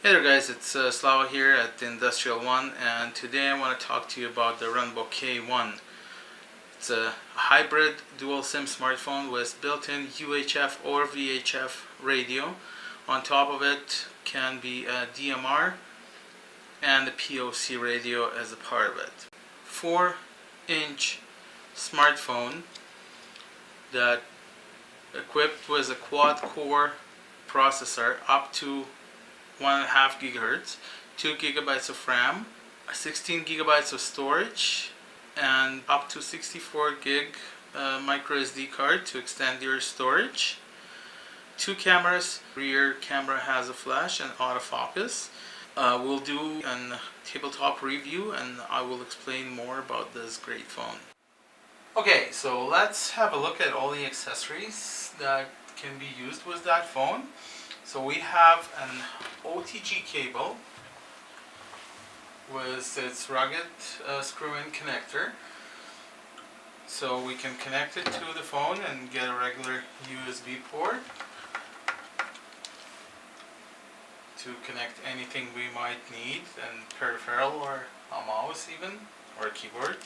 Hey there guys, it's Slava here at Industrial One, and today I want to talk to you about the Runbo K1. It's a hybrid dual SIM smartphone with built-in UHF or VHF radio. On top of it can be a DMR and a POC radio as a part of it. 4-inch smartphone that equipped with a quad-core processor up to 1.5 gigahertz, 2 gigabytes of RAM, 16 gigabytes of storage, and up to 64 gig micro SD card to extend your storage. 2 cameras. Rear camera has a flash and autofocus. We'll do a tabletop review and I will explain more about this great phone. Okay, so let's have a look at all the accessories that can be used with that phone. So we have an OTG cable with its rugged screw-in connector. So we can connect it to the phone and get a regular USB port to connect anything we might need, and peripheral or a mouse even, or a keyboard.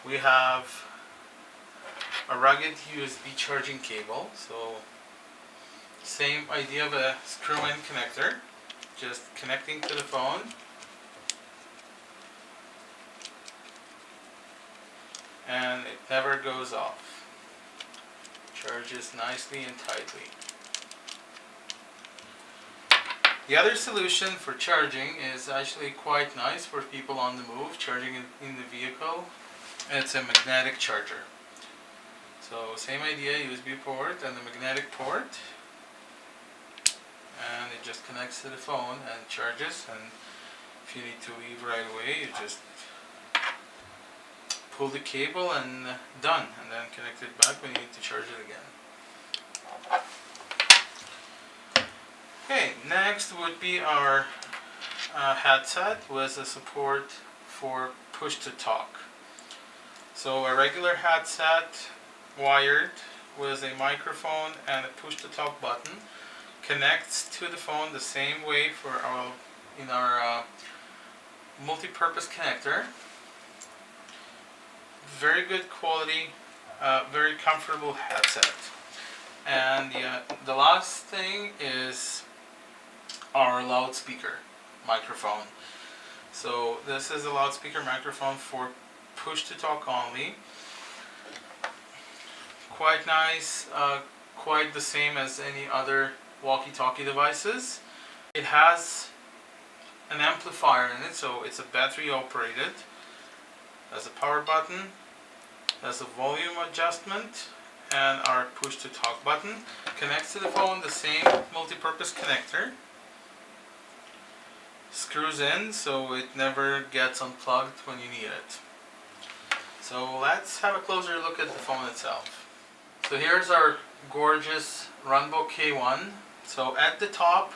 We have a rugged USB charging cable, so same idea of a screw-in connector, just connecting to the phone. And it never goes off. Charges nicely and tightly. The other solution for charging is actually quite nice for people on the move, charging in the vehicle. It's a magnetic charger. So same idea, USB port and the magnetic port, and it just connects to the phone and charges, and if you need to leave right away you just pull the cable and done, and then connect it back when you need to charge it again. Okay, next would be our headset with a support for push to talk. So a regular headset wired with a microphone and a push to talk button connects to the phone the same way for our multi-purpose connector. Very good quality, very comfortable headset. And the last thing is our loudspeaker microphone. So this is a loudspeaker microphone for push to talk only. Quite nice, quite the same as any other walkie-talkie devices. It has an amplifier in it, so it's a battery operated. Has a power button, has a volume adjustment, and our push to talk button. Connects to the phone the same multi-purpose connector. Screws in so it never gets unplugged when you need it. So let's have a closer look at the phone itself. So here's our gorgeous Runbo K1. So at the top,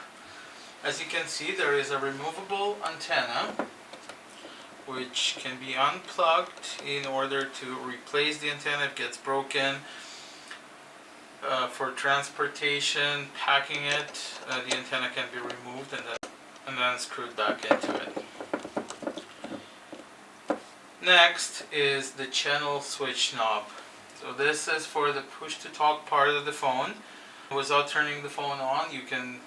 as you can see, there is a removable antenna which can be unplugged in order to replace the antenna if it gets broken. For transportation, packing it, the antenna can be removed and then screwed back into it. Next is the channel switch knob. So this is for the push to talk part of the phone. Without turning the phone on, you can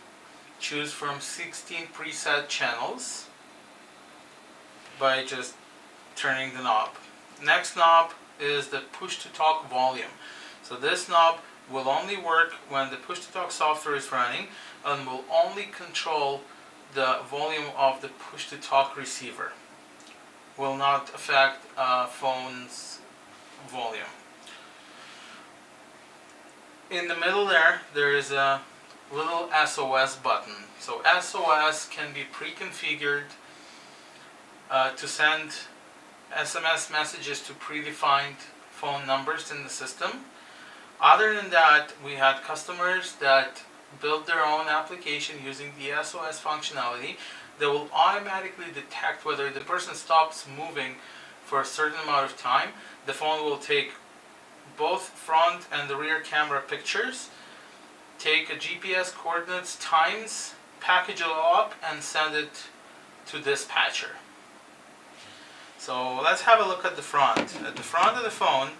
choose from 16 preset channels by just turning the knob. Next knob is the push to talk volume. So this knob will only work when the push to talk software is running and will only control the volume of the push to talk receiver. Will not affect phone's volume. In the middle there is a little SOS button. So SOS can be pre-configured to send SMS messages to predefined phone numbers in the system. Other than that, we had customers that built their own application using the SOS functionality that will automatically detect whether the person stops moving for a certain amount of time. The phone will take both front and the rear camera pictures, take a GPS coordinates times, package it all up, and send it to dispatcher. So let's have a look at the front. At the front of the phone,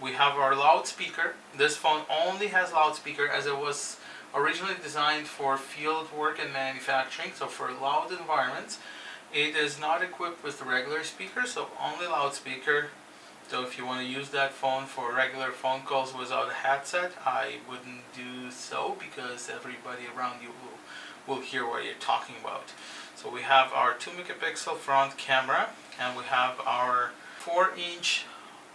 we have our loudspeaker. This phone only has loudspeaker as it was originally designed for field work and manufacturing, so for loud environments. It is not equipped with the regular speaker, so only loudspeaker. So if you want to use that phone for regular phone calls without a headset, I wouldn't do so, because everybody around you will hear what you're talking about. So we have our 2 megapixel front camera, and we have our 4-inch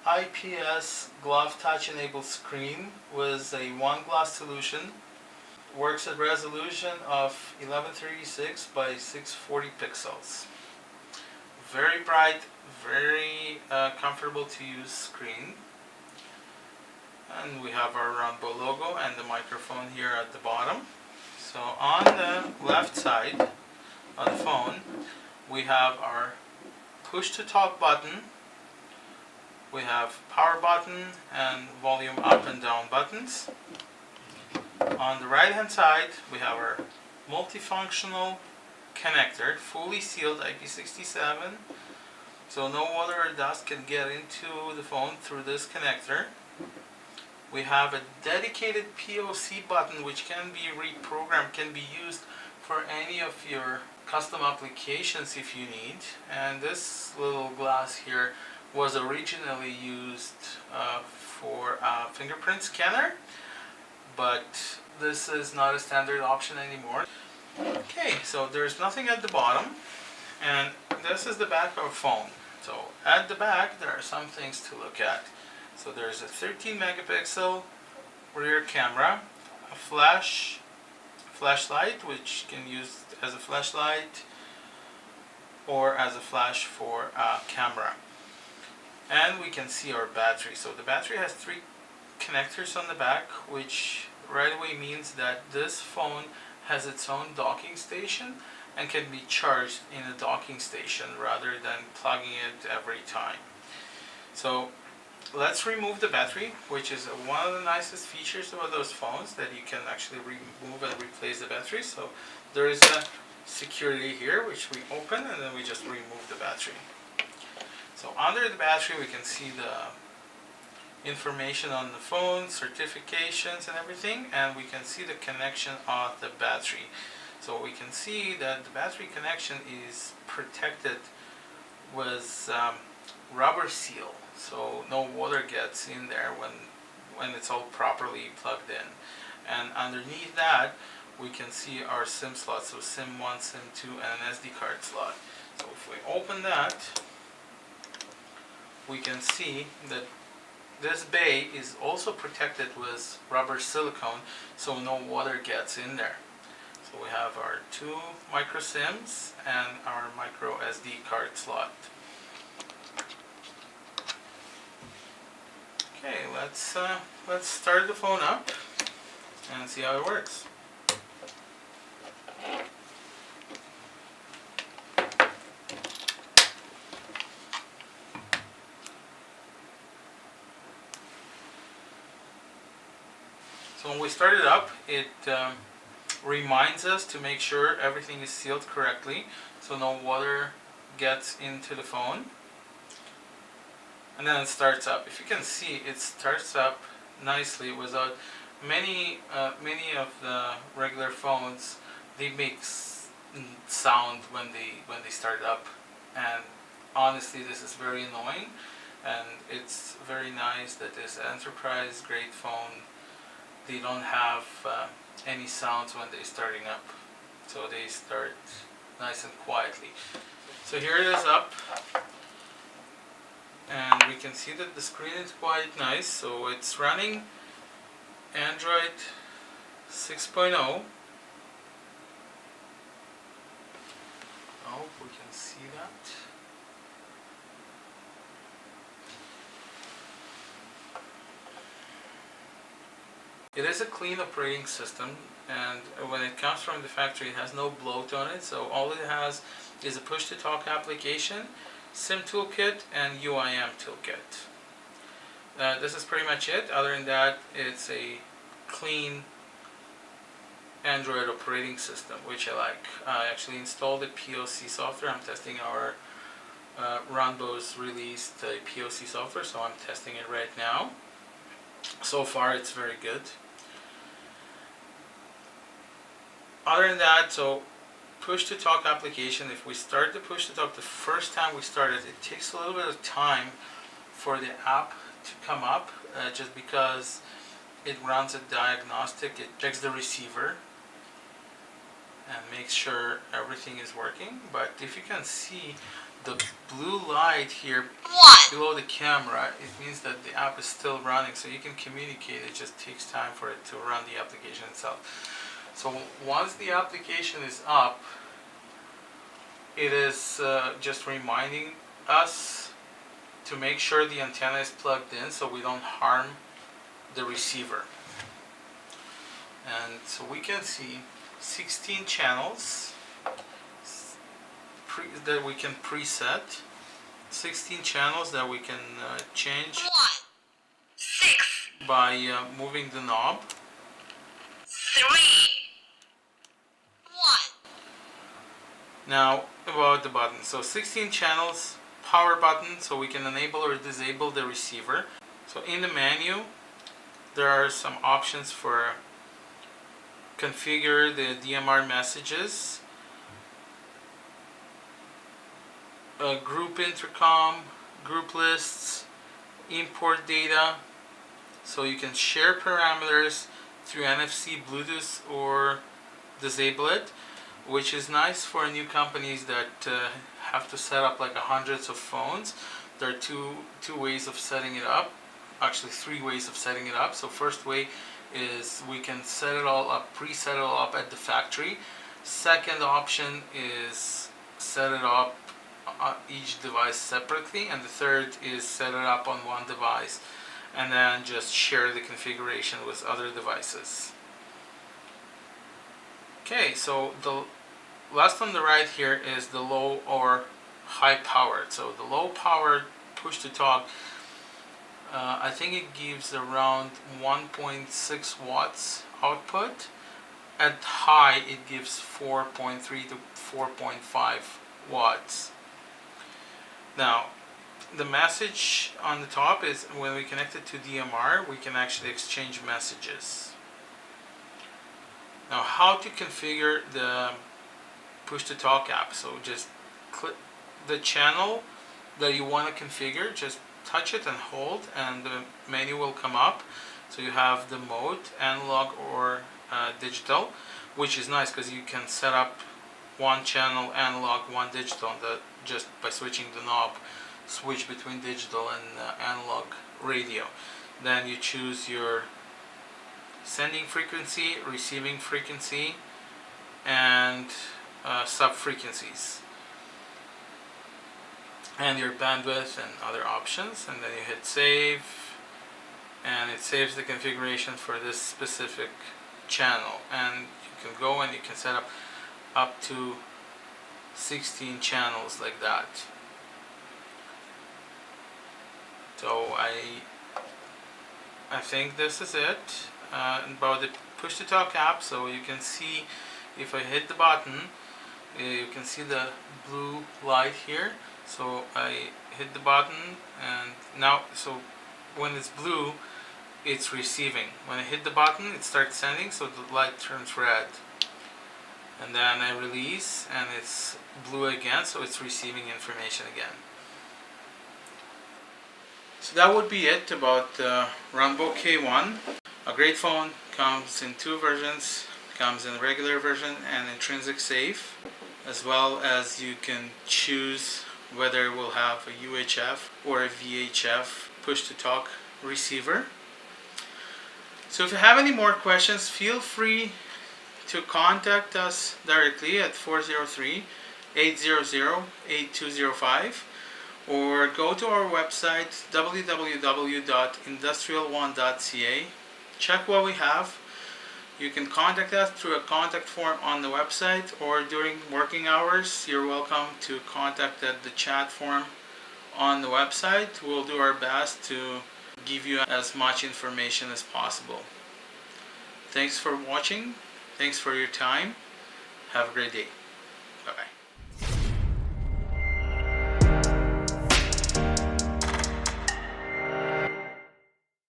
IPS glove touch enabled screen with a one glass solution. Works at resolution of 1136 by 640 pixels. Very bright, very comfortable to use screen. And we have our Runbo logo and the microphone here at the bottom. So on the left side of the phone, we have our push to talk button. We have power button and volume up and down buttons. On the right hand side, we have our multifunctional connector, fully sealed IP67, so no water or dust can get into the phone through this connector. We have a dedicated POC button which can be reprogrammed, can be used for any of your custom applications if you need. And this little glass here was originally used for a fingerprint scanner, but this is not a standard option anymore. Okay, so there's nothing at the bottom, and this is the back of a phone. So at the back there are some things to look at. So there's a 13 megapixel rear camera, a flashlight which can use as a flashlight or as a flash for a camera. And we can see our battery. So the battery has 3 connectors on the back, which right away means that this phone has its own docking station and can be charged in a docking station rather than plugging it every time. So let's remove the battery, which is one of the nicest features about those phones, that you can actually remove and replace the battery. So there is a security here which we open, and then we just remove the battery. So under the battery we can see the information on the phone, certifications and everything, and we can see the connection of the battery. So we can see that the battery connection is protected with rubber seal, so no water gets in there when it's all properly plugged in. And underneath that we can see our SIM slots, so SIM 1, SIM 2 and an SD card slot. So if we open that, we can see that this bay is also protected with rubber silicone, so no water gets in there. So we have our 2 micro SIMs and our micro SD card slot. Okay, let's start the phone up and see how it works. So when we start it up, it reminds us to make sure everything is sealed correctly, so no water gets into the phone. And then it starts up. If you can see, it starts up nicely without many of the regular phones. They make sound when they start up, and honestly this is very annoying. And it's very nice that this enterprise grade phone, they don't have any sounds when they're starting up, so they start nice and quietly. So here it is up, and we can see that the screen is quite nice. So it's running Android 6.0. I hope we can see that. It is a clean operating system, and when it comes from the factory it has no bloat on it, so all it has is a push-to-talk application, SIM toolkit and UIM toolkit. This is pretty much it. Other than that, it's a clean Android operating system, which I like. I actually installed the POC software. I'm testing our Runbo's released POC software, so I'm testing it right now. So far, it's very good. Other than that, so push-to-talk application, if we start the push-to-talk the first time we start it, it takes a little bit of time for the app to come up, just because it runs a diagnostic. It checks the receiver and makes sure everything is working. But if you can see the blue light here below the camera, it means that the app is still running, so you can communicate. It just takes time for it to run the application itself. So once the application is up, it is just reminding us to make sure the antenna is plugged in so we don't harm the receiver. And so we can see 16 channels that we can preset, 16 channels that we can change 6 by moving the knob. 3 1. Now about the button. So 16 channels, power button, so we can enable or disable the receiver. So in the menu there are some options for configure the DMR messages, group intercom, group lists, import data, so you can share parameters through NFC, Bluetooth, or disable it, which is nice for new companies that have to set up like hundreds of phones. There are two ways of setting it up, actually 3 ways of setting it up. So first way is we can set it all up, preset it all up at the factory. Second option is set it up on each device separately, and the third is set it up on one device and then just share the configuration with other devices. Okay, so the last on the right here is the low or high powered. So the low powered push to talk, I think it gives around 1.6 watts output. At high it gives 4.3 to 4.5 watts. Now the message on the top is when we connect it to DMR, we can actually exchange messages. Now how to configure the push-to-talk app. So just click the channel that you want to configure, just touch it and hold, and the menu will come up. So you have the mode, analog or digital, which is nice because you can set up one channel analog, one digital, and that just by switching the knob, switch between digital and analog radio. Then you choose your sending frequency, receiving frequency, and sub-frequencies, and your bandwidth and other options, and then you hit save, and it saves the configuration for this specific channel. And you can go and you can set up to 16 channels like that. So I think this is it about the push-to-talk app. So you can see if I hit the button, you can see the blue light here. So I hit the button, and now, so when it's blue, it's receiving. When I hit the button, it starts sending, so the light turns red. And then I release, and it's blue again, so it's receiving information again. So that would be it about the Runbo K1. A great phone, comes in 2 versions. Comes in regular version and intrinsic safe, as well as you can choose whether it will have a UHF or a VHF push-to-talk receiver. So if you have any more questions, feel free to contact us directly at 403-800-8205, or go to our website www.industrialone.ca. Check what we have. You can contact us through a contact form on the website, or during working hours you're welcome to contact at the chat form on the website. We'll do our best to give you as much information as possible. Thanks for watching. Thanks for your time. Have a great day. Bye-bye.